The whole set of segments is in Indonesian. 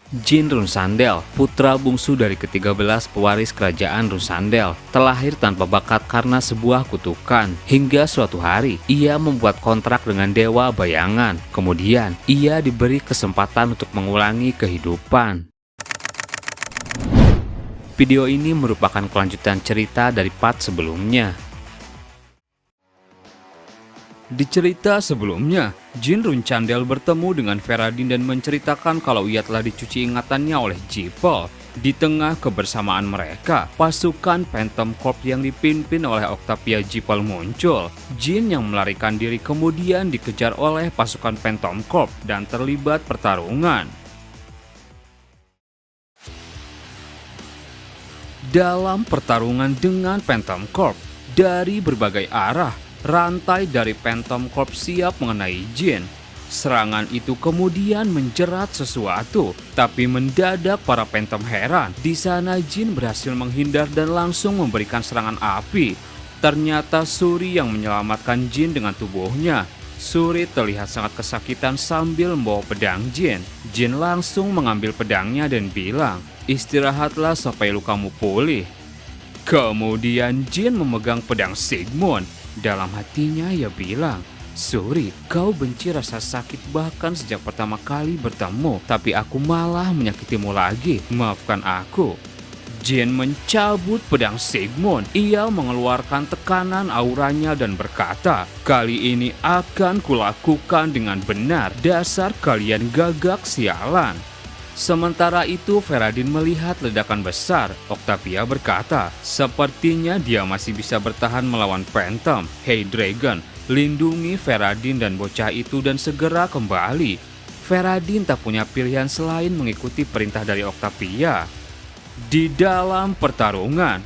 Jin Runsandel, putra bungsu dari ke-13 pewaris kerajaan Runsandel, terlahir tanpa bakat karena sebuah kutukan. Hingga suatu hari, ia membuat kontrak dengan Dewa Bayangan. Kemudian, ia diberi kesempatan untuk mengulangi kehidupan. Video ini merupakan kelanjutan cerita dari part sebelumnya. Di cerita sebelumnya, Jin Runcandel bertemu dengan Feradin dan menceritakan kalau ia telah dicuci ingatannya oleh Jipol. Di tengah kebersamaan mereka, pasukan Phantom Corps yang dipimpin oleh Octavia Jipol muncul. Jin yang melarikan diri kemudian dikejar oleh pasukan Phantom Corps dan terlibat pertarungan. Dalam pertarungan dengan Phantom Corps, dari berbagai arah, rantai dari Phantom Corps siap mengenai Jin. Serangan itu kemudian menjerat sesuatu, tapi mendadak para Phantom heran. Di sana Jin berhasil menghindar dan langsung memberikan serangan api. Ternyata Suri yang menyelamatkan Jin dengan tubuhnya. Suri terlihat sangat kesakitan sambil membawa pedang Jin. Jin langsung mengambil pedangnya dan bilang, "Istirahatlah sampai lukamu pulih." Kemudian Jin memegang pedang Sigmund. Dalam hatinya ia bilang, "Suri, kau benci rasa sakit bahkan sejak pertama kali bertemu, tapi aku malah menyakitimu lagi. Maafkan aku." Jin mencabut pedang Sigmund. Ia mengeluarkan tekanan auranya dan berkata, "Kali ini akan kulakukan dengan benar. Dasar kalian gagak sialan." Sementara itu Feradin melihat ledakan besar. Octavia berkata, "Sepertinya dia masih bisa bertahan melawan Phantom. Hey Dragon, lindungi Feradin dan bocah itu dan segera kembali." Feradin tak punya pilihan selain mengikuti perintah dari Octavia. Di dalam pertarungan,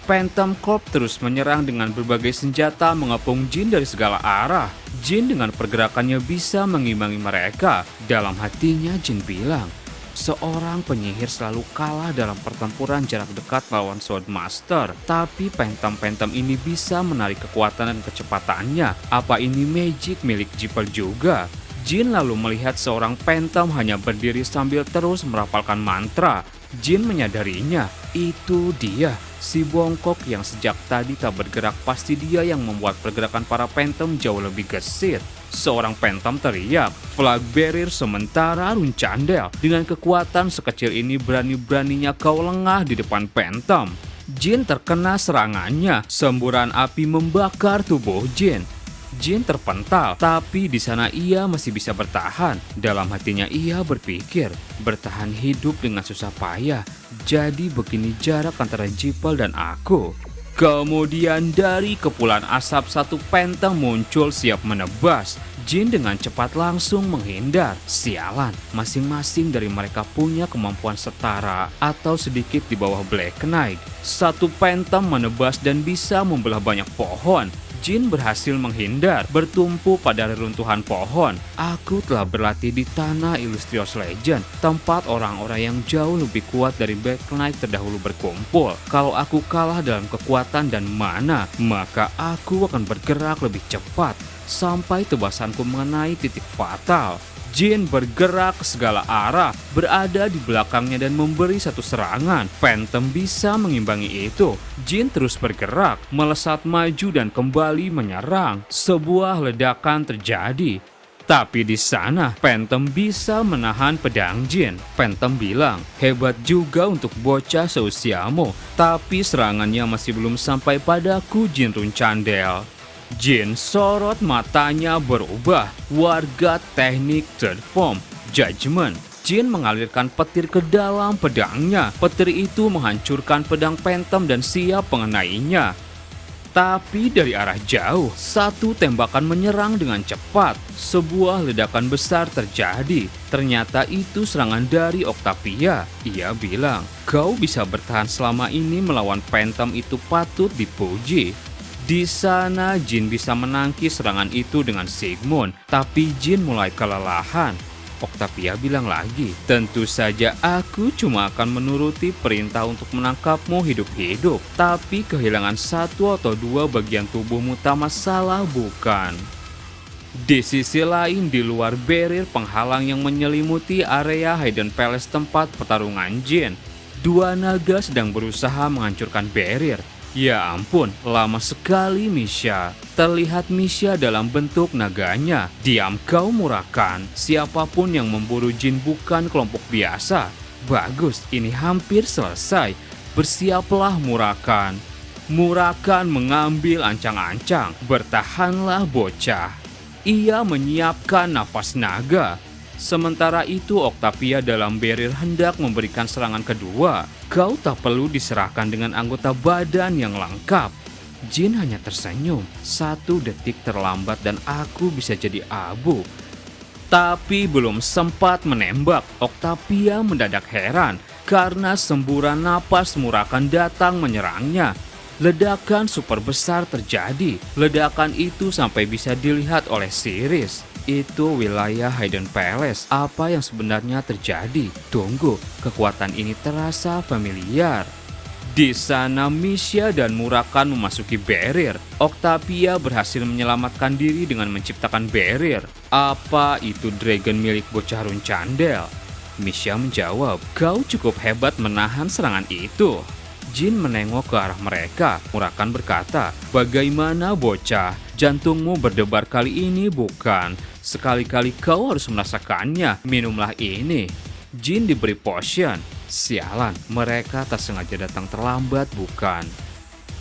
Phantom Corps terus menyerang dengan berbagai senjata mengepung Jin dari segala arah. Jin dengan pergerakannya bisa mengimbangi mereka. Dalam hatinya Jin bilang, "Seorang penyihir selalu kalah dalam pertempuran jarak dekat melawan Swordmaster. Tapi Phantom ini bisa menarik kekuatan dan kecepatannya. Apa ini magic milik Jipol juga?" Jin lalu melihat seorang Phantom hanya berdiri sambil terus merapalkan mantra. Jin menyadarinya, itu dia, si bongkok yang sejak tadi tak bergerak. Pasti dia yang membuat pergerakan para Phantom jauh lebih gesit. Seorang Phantom teriak, "Flag Bearer sementara Runcandel. Dengan kekuatan sekecil ini berani-beraninya kau lengah di depan Phantom." Jin terkena serangannya. Semburan api membakar tubuh Jin. Jin terpental, tapi di sana ia masih bisa bertahan. Dalam hatinya ia berpikir, bertahan hidup dengan susah payah. Jadi begini jarak antara Jipol dan aku. Kemudian dari kepulan asap satu Phantom muncul siap menebas. Jin dengan cepat langsung menghindar. Sialan, masing-masing dari mereka punya kemampuan setara atau sedikit di bawah Black Knight. Satu Phantom menebas dan bisa membelah banyak pohon. Jin berhasil menghindar, bertumpu pada reruntuhan pohon. Aku telah berlatih di tanah Illustrious Legend, tempat orang-orang yang jauh lebih kuat dari Black Knight terdahulu berkumpul. Kalau aku kalah dalam kekuatan dan mana, maka aku akan bergerak lebih cepat sampai tebasanku mengenai titik fatal. Jin bergerak ke segala arah, berada di belakangnya dan memberi satu serangan. Phantom bisa mengimbangi itu. Jin terus bergerak, melesat maju dan kembali menyerang. Sebuah ledakan terjadi. Tapi di sana, Phantom bisa menahan pedang Jin. Phantom bilang, "Hebat juga untuk bocah seusiamu, tapi serangannya masih belum sampai padaku, Jin Runcandel." Jin sorot matanya berubah. Warga teknik third form, Judgment. Jin mengalirkan petir ke dalam pedangnya. Petir itu menghancurkan pedang Phantom dan siap mengenainya. Tapi dari arah jauh, satu tembakan menyerang dengan cepat. Sebuah ledakan besar terjadi. Ternyata itu serangan dari Octavia. Ia bilang, "Kau bisa bertahan selama ini melawan Phantom itu patut dipuji." Di sana Jin bisa menangkis serangan itu dengan Sigmund, tapi Jin mulai kelelahan. Octavia bilang lagi, "Tentu saja aku cuma akan menuruti perintah untuk menangkapmu hidup-hidup, tapi kehilangan satu atau dua bagian tubuhmu tak masalah bukan?" Di sisi lain, di luar barrier penghalang yang menyelimuti area Hidden Palace tempat pertarungan Jin, dua naga sedang berusaha menghancurkan barrier. Ya ampun, lama sekali Misha. Terlihat Misha dalam bentuk naganya. Diam kau Murakan, siapapun yang memburu Jin bukan kelompok biasa. Bagus, ini hampir selesai. Bersiaplah Murakan. Murakan mengambil ancang-ancang. Bertahanlah bocah. Ia menyiapkan nafas naga. Sementara itu Octavia dalam barrier hendak memberikan serangan kedua. Kau tak perlu diserahkan dengan anggota badan yang lengkap. Jin hanya tersenyum. 1 detik terlambat dan aku bisa jadi abu. Tapi belum sempat menembak, Octavia mendadak heran karena semburan napas Murakan datang menyerangnya. Ledakan super besar terjadi. Ledakan itu sampai bisa dilihat oleh Siris. Itu wilayah Hidden Palace. Apa yang sebenarnya terjadi? Tunggu, kekuatan ini terasa familiar. Di sana Misha dan Murakan memasuki barrier. Octavia berhasil menyelamatkan diri dengan menciptakan barrier. Apa itu dragon milik bocah Runcandel? Misha menjawab, kau cukup hebat menahan serangan itu. Jin menengok ke arah mereka. Murakan berkata, bagaimana bocah? Jantungmu berdebar kali ini bukan? Sekali-kali kau harus merasakannya. Minumlah ini. Jin diberi potion. Sialan, mereka tak sengaja datang terlambat bukan?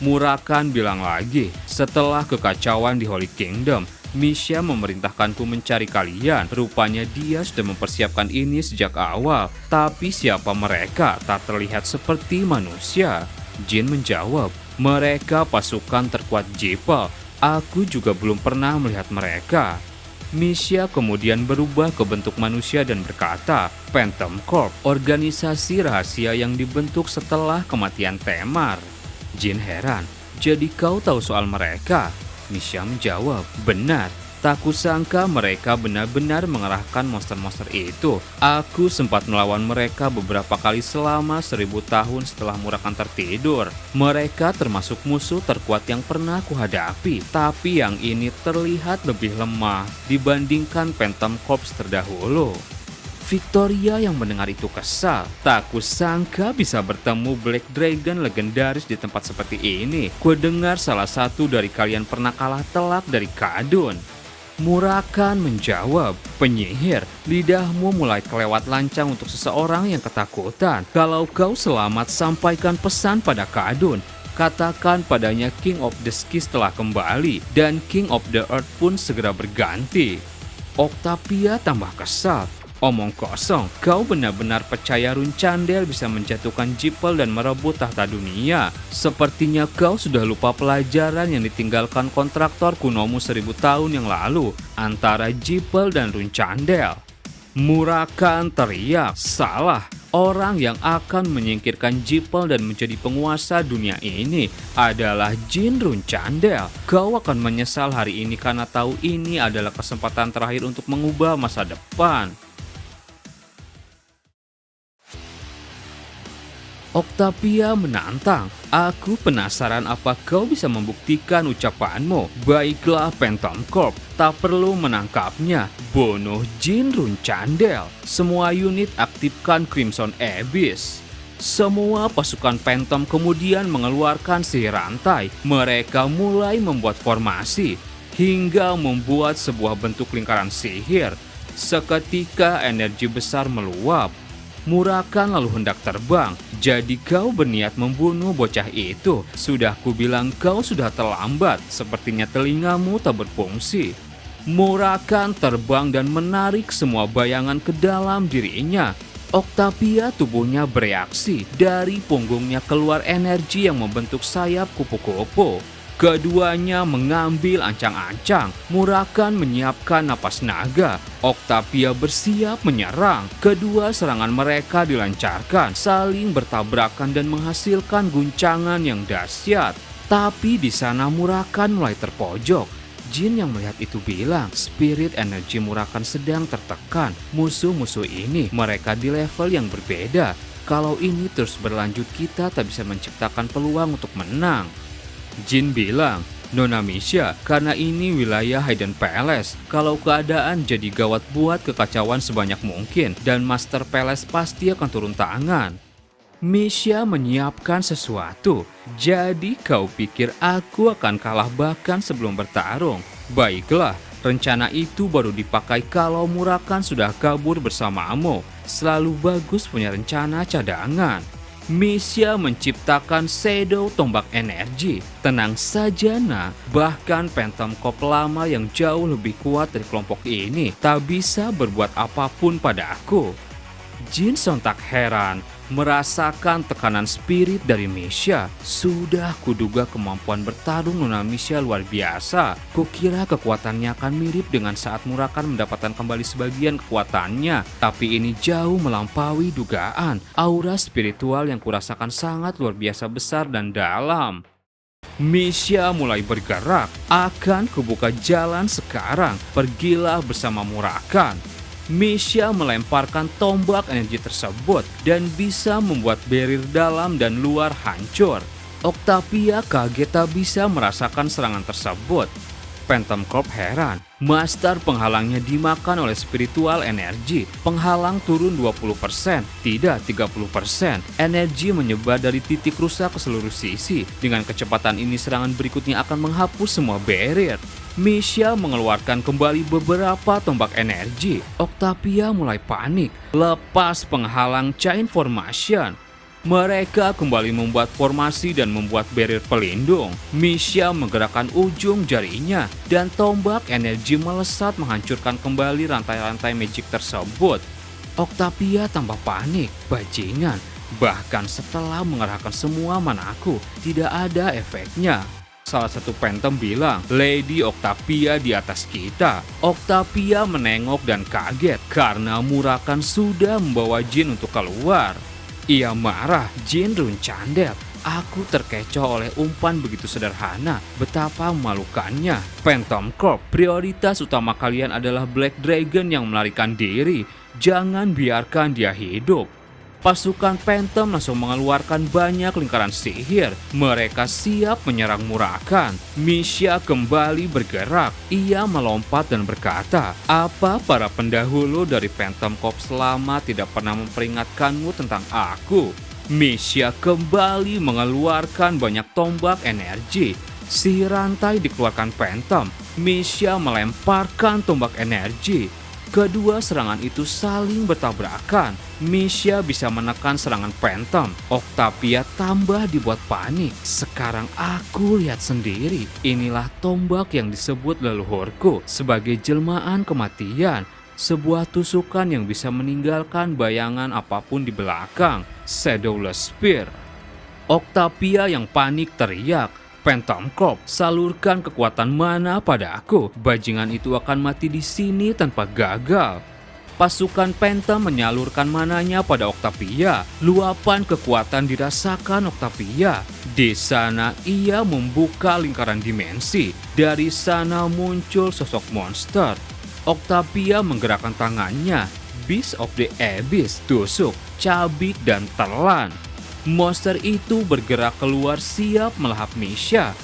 Murakan bilang lagi, setelah kekacauan di Holy Kingdom, Misha memerintahkanku mencari kalian. Rupanya dia sudah mempersiapkan ini sejak awal. Tapi siapa mereka? Tak terlihat seperti manusia. Jin menjawab, mereka pasukan terkuat Jipel. Aku juga belum pernah melihat mereka. Misha kemudian berubah ke bentuk manusia dan berkata, Phantom Corp, organisasi rahasia yang dibentuk setelah kematian Temar. Jin heran, jadi kau tahu soal mereka? Misha menjawab, benar. Tak kusangka mereka benar-benar mengerahkan monster-monster itu. Aku sempat melawan mereka beberapa kali selama 1000 tahun setelah Murakan tertidur. Mereka termasuk musuh terkuat yang pernah kuhadapi. Tapi yang ini terlihat lebih lemah dibandingkan Phantom Corps terdahulu. Victoria yang mendengar itu kesal. Tak kusangka bisa bertemu Black Dragon legendaris di tempat seperti ini. Kudengar salah satu dari kalian pernah kalah telak dari Kadun. Murakan menjawab, penyihir, lidahmu mulai kelewat lancang untuk seseorang yang ketakutan. Kalau kau selamat, sampaikan pesan pada Kadun. Katakan padanya King of the Skies telah kembali dan King of the Earth pun segera berganti. Octavia tambah kesal. Omong kosong, kau benar-benar percaya Runcandel bisa menjatuhkan Jipel dan merebut tahta dunia. Sepertinya kau sudah lupa pelajaran yang ditinggalkan kontraktor kunomu 1000 tahun yang lalu antara Jipel dan Runcandel. Murakan teriak, salah. Orang yang akan menyingkirkan Jipel dan menjadi penguasa dunia ini adalah Jin Runcandel. Kau akan menyesal hari ini karena tahu ini adalah kesempatan terakhir untuk mengubah masa depan. Octavia menantang, aku penasaran apa kau bisa membuktikan ucapanmu. Baiklah Phantom Corp, tak perlu menangkapnya. Bunuh Jin Runcandel. Semua unit aktifkan Crimson Abyss. Semua pasukan Phantom kemudian mengeluarkan sihir rantai. Mereka mulai membuat formasi hingga membuat sebuah bentuk lingkaran sihir. Seketika energi besar meluap. Murakan lalu hendak terbang. Jadi kau berniat membunuh bocah itu. Sudah kubilang kau sudah terlambat. Sepertinya telingamu tak berfungsi. Murakan terbang dan menarik semua bayangan ke dalam dirinya. Octavia tubuhnya bereaksi. Dari punggungnya keluar energi yang membentuk sayap kupu-kupu. Keduanya mengambil ancang-ancang. Murakan menyiapkan napas naga. Octavia bersiap menyerang. Kedua serangan mereka dilancarkan, saling bertabrakan dan menghasilkan guncangan yang dahsyat. Tapi di sana Murakan mulai terpojok. Jin yang melihat itu bilang, spirit energi Murakan sedang tertekan. Musuh-musuh ini, mereka di level yang berbeda. Kalau ini terus berlanjut, kita tak bisa menciptakan peluang untuk menang. Jin bilang, Nona Misha, karena ini wilayah Hidden Palace. Kalau keadaan jadi gawat, buat kekacauan sebanyak mungkin dan Master Palace pasti akan turun tangan. Misha menyiapkan sesuatu. Jadi kau pikir aku akan kalah bahkan sebelum bertarung? Baiklah, rencana itu baru dipakai kalau Murakan sudah kabur bersamamu. Selalu bagus punya rencana cadangan. Misha menciptakan Shadow Tombak Energi. Tenang saja nak, bahkan Phantom Corp lama yang jauh lebih kuat dari kelompok ini tak bisa berbuat apapun pada aku. Jin sontak heran, merasakan tekanan spirit dari Misha. Sudah kuduga kemampuan bertarung Nona Misha luar biasa. Kukira kekuatannya akan mirip dengan saat Murakan mendapatkan kembali sebagian kekuatannya. Tapi ini jauh melampaui dugaan. Aura spiritual yang kurasakan sangat luar biasa besar dan dalam. Misha mulai bergerak. Akan kubuka jalan sekarang. Pergilah bersama Murakan. Misha melemparkan tombak energi tersebut dan bisa membuat barrier dalam dan luar hancur. Octavia kaget tak bisa merasakan serangan tersebut. Phantom Corp heran, master penghalangnya dimakan oleh spiritual energi. Penghalang turun 20%, tidak 30%. Energi menyebar dari titik rusak ke seluruh sisi. Dengan kecepatan ini serangan berikutnya akan menghapus semua barrier. Misha mengeluarkan kembali beberapa tombak energi. Octavia mulai panik. Lepas penghalang chain formation. Mereka kembali membuat formasi dan membuat barrier pelindung. Misha menggerakkan ujung jarinya dan tombak energi melesat menghancurkan kembali rantai-rantai magic tersebut. Octavia tambah panik, bajingan. Bahkan setelah mengerahkan semua manaku, tidak ada efeknya. Salah satu Phantom bilang, Lady Octavia di atas kita. Octavia menengok dan kaget karena Murakan sudah membawa Jin untuk keluar. Ia marah, Jin runcandel. Aku terkecoh oleh umpan begitu sederhana, betapa memalukannya. Phantom Corp, prioritas utama kalian adalah Black Dragon yang melarikan diri. Jangan biarkan dia hidup. Pasukan Phantom langsung mengeluarkan banyak lingkaran sihir. Mereka siap menyerang Murakan. Misha kembali bergerak. Ia melompat dan berkata, apa para pendahulu dari Phantom Corp selama tidak pernah memperingatkanmu tentang aku? Misha kembali mengeluarkan banyak tombak energi. Sihir rantai dikeluarkan Phantom. Misha melemparkan tombak energi. Kedua serangan itu saling bertabrakan. Misha bisa menekan serangan Phantom. Octavia tambah dibuat panik. Sekarang aku lihat sendiri. Inilah tombak yang disebut leluhurku sebagai jelmaan kematian. Sebuah tusukan yang bisa meninggalkan bayangan apapun di belakang. Shadowless Spear. Octavia yang panik teriak, Phantom Corp, salurkan kekuatan mana pada aku. Bajingan itu akan mati di sini tanpa gagal. Pasukan Phantom menyalurkan mananya pada Octavia. Luapan kekuatan dirasakan Octavia. Di sana ia membuka lingkaran dimensi. Dari sana muncul sosok monster. Octavia menggerakkan tangannya. Beast of the Abyss, tusuk, cabik, dan telan. Monster itu bergerak keluar siap melahap Misha.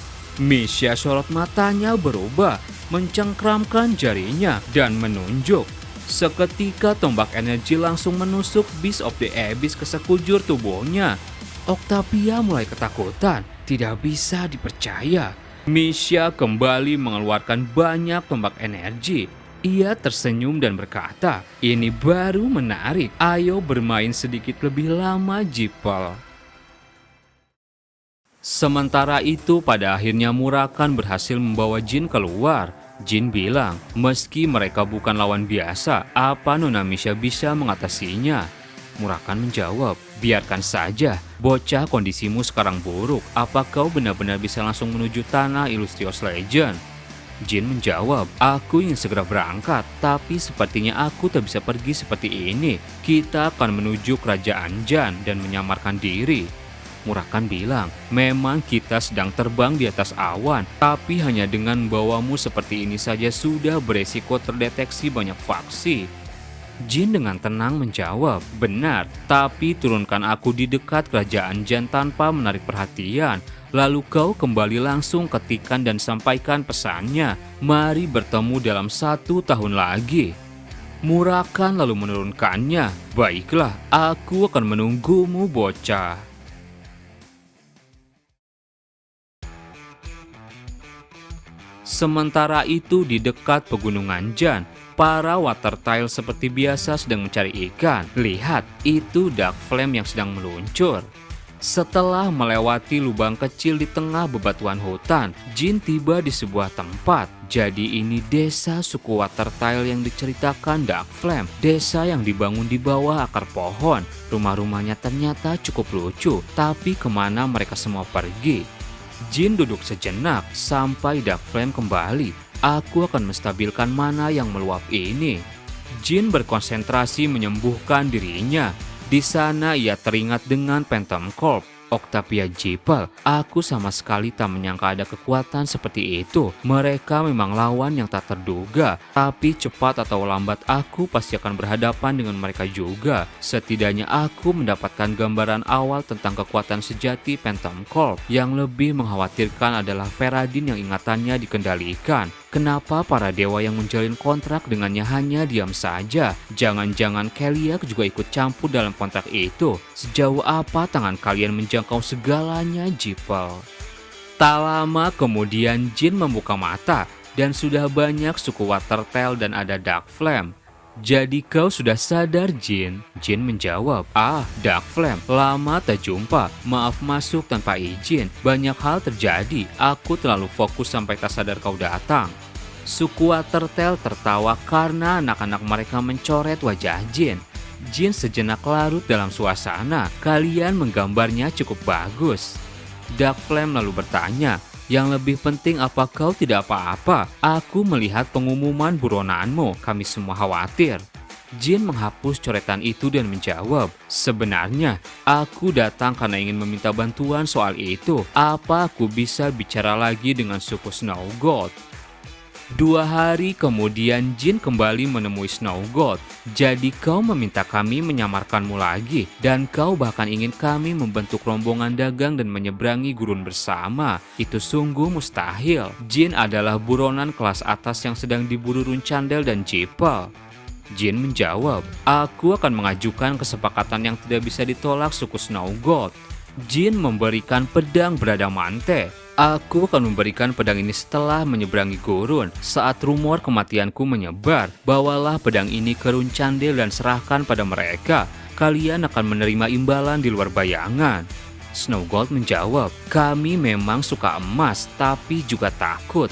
Misha sorot matanya berubah, mencengkramkan jarinya dan menunjuk. Seketika tombak energi langsung menusuk Beast of the Abyss ke sekujur tubuhnya. Octavia mulai ketakutan, tidak bisa dipercaya. Misha kembali mengeluarkan banyak tombak energi. Ia tersenyum dan berkata, ini baru menarik, ayo bermain sedikit lebih lama Jipel. Sementara itu pada akhirnya Murakan berhasil membawa Jin keluar. Jin bilang, meski mereka bukan lawan biasa, apa Nona Misha bisa mengatasinya? Murakan menjawab, biarkan saja, bocah kondisimu sekarang buruk, apa kau benar-benar bisa langsung menuju tanah Illustrious Legend? Jin menjawab, aku ingin segera berangkat, tapi sepertinya aku tak bisa pergi seperti ini. Kita akan menuju kerajaan Jan dan menyamarkan diri. Murakan bilang, memang kita sedang terbang di atas awan, tapi hanya dengan membawamu seperti ini saja sudah beresiko terdeteksi banyak faksi. Jin dengan tenang menjawab, benar, tapi turunkan aku di dekat kerajaan Jan tanpa menarik perhatian. Lalu kau kembali langsung ketikan dan sampaikan pesannya. Mari bertemu dalam 1 tahun lagi. Murakan lalu menurunkannya. Baiklah, aku akan menunggumu, bocah. Sementara itu di dekat pegunungan Jan, para water tile seperti biasa sedang mencari ikan. Lihat, itu duck flame yang sedang meluncur. Setelah melewati lubang kecil di tengah bebatuan hutan, Jin tiba di sebuah tempat. Jadi ini desa suku water tile yang diceritakan duck flame. Desa yang dibangun di bawah akar pohon. Rumah-rumahnya ternyata cukup lucu, tapi kemana mereka semua pergi? Jin duduk sejenak sampai duck flame kembali. Aku akan menstabilkan mana yang meluap ini. Jin berkonsentrasi menyembuhkan dirinya. Di sana ia teringat dengan Phantom Corp, Octavia Jipel. Aku sama sekali tak menyangka ada kekuatan seperti itu. Mereka memang lawan yang tak terduga. Tapi cepat atau lambat aku pasti akan berhadapan dengan mereka juga. Setidaknya aku mendapatkan gambaran awal tentang kekuatan sejati Phantom Corp. Yang lebih mengkhawatirkan adalah Feradin yang ingatannya dikendalikan. Kenapa para dewa yang menjalin kontrak dengannya hanya diam saja? Jangan-jangan Keliak juga ikut campur dalam kontrak itu? Sejauh apa tangan kalian menjangkau segalanya, Jipel? Tak lama kemudian Jin membuka mata dan sudah banyak suku water tile dan ada duck flame. Jadi kau sudah sadar, Jin? Jin menjawab, duck flame, lama tak jumpa. Maaf masuk tanpa izin. Banyak hal terjadi. Aku terlalu fokus sampai tak sadar kau datang. Suku water tile tertawa karena anak-anak mereka mencoret wajah Jin. Jin sejenak larut dalam suasana. Kalian menggambarnya cukup bagus. Duck flame lalu bertanya, yang lebih penting apa kau tidak apa-apa? Aku melihat pengumuman buronanmu, kami semua khawatir. Jin menghapus coretan itu dan menjawab, sebenarnya aku datang karena ingin meminta bantuan soal itu. Apa aku bisa bicara lagi dengan suku Snow God? 2 hari kemudian Jin kembali menemui Snow God. Jadi kau meminta kami menyamarkanmu lagi, dan kau bahkan ingin kami membentuk rombongan dagang dan menyeberangi gurun bersama. Itu sungguh mustahil. Jin adalah buronan kelas atas yang sedang diburu Runcandel dan Jipel. Jin menjawab, aku akan mengajukan kesepakatan yang tidak bisa ditolak suku Snow God. Jin memberikan pedang beradamante. Aku akan memberikan pedang ini setelah menyeberangi gurun. Saat rumor kematianku menyebar, bawalah pedang ini ke Runcandel dan serahkan pada mereka. Kalian akan menerima imbalan di luar bayangan. Snow God menjawab, kami memang suka emas, tapi juga takut.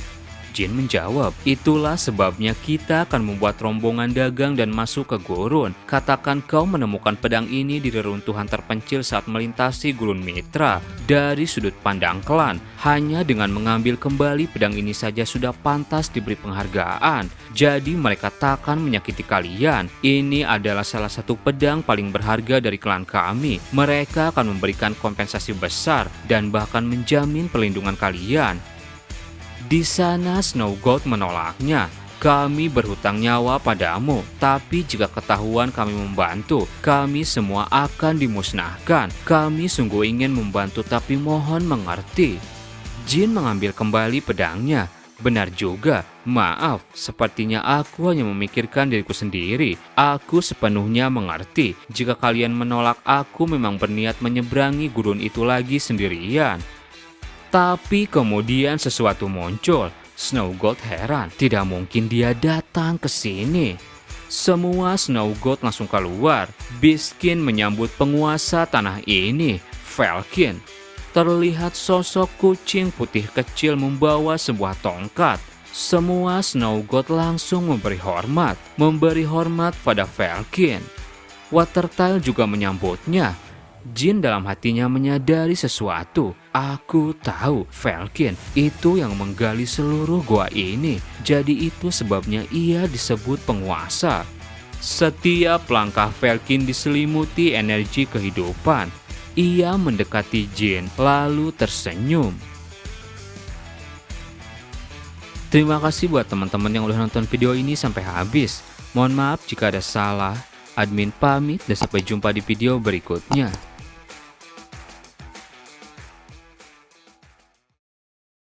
Jin menjawab, itulah sebabnya kita akan membuat rombongan dagang dan masuk ke gurun. Katakan kau menemukan pedang ini di reruntuhan terpencil saat melintasi gurun Mitra. Dari sudut pandang klan, hanya dengan mengambil kembali pedang ini saja sudah pantas diberi penghargaan. Jadi mereka takkan menyakiti kalian. Ini adalah salah satu pedang paling berharga dari klan kami. Mereka akan memberikan kompensasi besar dan bahkan menjamin perlindungan kalian. Di sana Snow God menolaknya. Kami berhutang nyawa padamu, tapi jika ketahuan kami membantu, kami semua akan dimusnahkan. Kami sungguh ingin membantu tapi mohon mengerti. Jin mengambil kembali pedangnya. Benar juga, maaf, sepertinya aku hanya memikirkan diriku sendiri. Aku sepenuhnya mengerti. Jika kalian menolak, aku memang berniat menyeberangi gurun itu lagi sendirian. Tapi kemudian sesuatu muncul. Snow God heran, tidak mungkin dia datang ke sini. Semua Snow God langsung keluar. Biskin menyambut penguasa tanah ini, Falcon. Terlihat sosok kucing putih kecil membawa sebuah tongkat. Semua Snow God langsung memberi hormat pada Falcon. Water Tile juga menyambutnya. Jin dalam hatinya menyadari sesuatu. Aku tahu Falcon itu yang menggali seluruh gua ini. Jadi itu sebabnya ia disebut penguasa. Setiap langkah Falcon diselimuti energi kehidupan. Ia mendekati Jin lalu tersenyum. Terima kasih buat teman-teman yang udah nonton video ini sampai habis. Mohon maaf jika ada salah. Admin pamit dan sampai jumpa di video berikutnya.